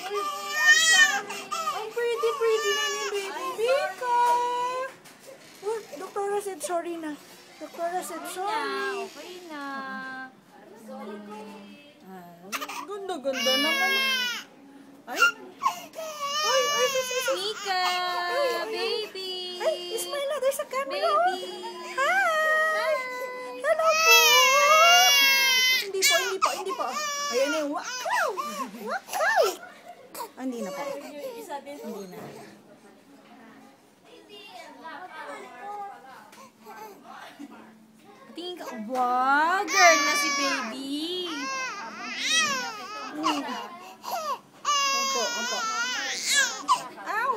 Ang pretty na ni Baby Mika. Oh, Doktora said sorry na. Doktora said sorry. Okay na. Ganda naman. Ay. Mika, baby. Ay, smile na. There's a camera. Baby. Hi. Hello po. Hindi po. Ayan na yung wakaw. Hindi na po. Hindi na. Tingin ka, wow, girl na si baby. Opo. Ow.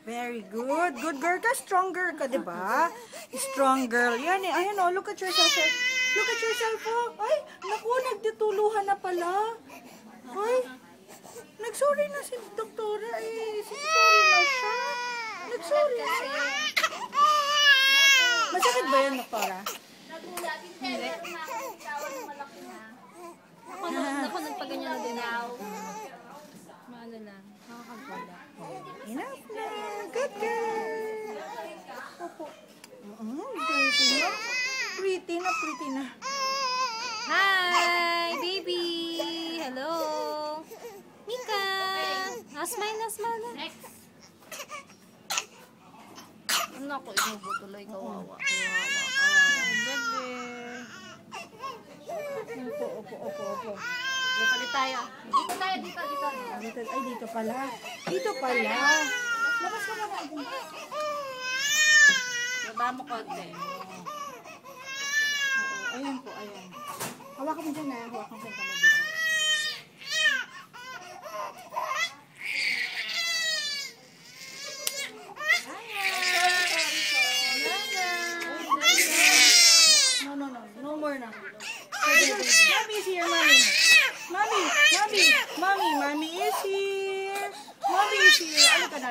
Very good. Good girl ka. Strong girl ka, diba? Strong girl. Yan eh. Ayan o. Look at yourself. Look at yourself po. Ay, naku, nagtutuluhan na pala. Ay, nagsorry na si doktora eh. Sorry na siya. Nagsorry na siya. Masakit ba yan, doktora? Hindi. Ako nagpaganyan na din ako. Maano lang, nakakagwala. Enough na. Good girl. Opo. Pretty na. Hi, baby. Hello. Mika. Smile na. Ano ako, inubo tuloy, kawawa. Bebe. Opo. Palit tayo. Dito. Ay, dito pala. Labas ka naman. Baba mo konti. Ayan po. Hawakan mo dyan na. Hawakan mo dyan dito. No more na. Mommy is here, mommy. Mommy is here. Ano ka na?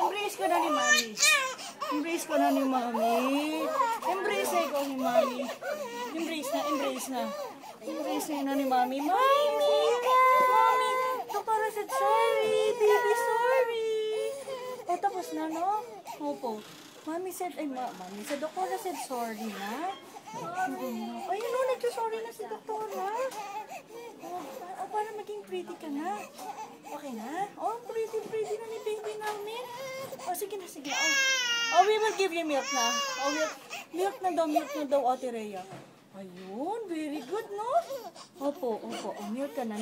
Embrace ka na ni mommy. Embrace na ikaw ni mommy. Embrace na ni mommy. Mommy, doktora said sorry. Baby, sorry. O, tapos na, no? Opo. Doktora said sorry na. Ayun, no, nagsasorry na si doktora. Para maging pretty ka na. Okay na? Pretty na ni baby namin. Sige na. We will give you milk na. Milk na daw, Ate Rhea. Ayun, very good, no? Opo. Milk ka na.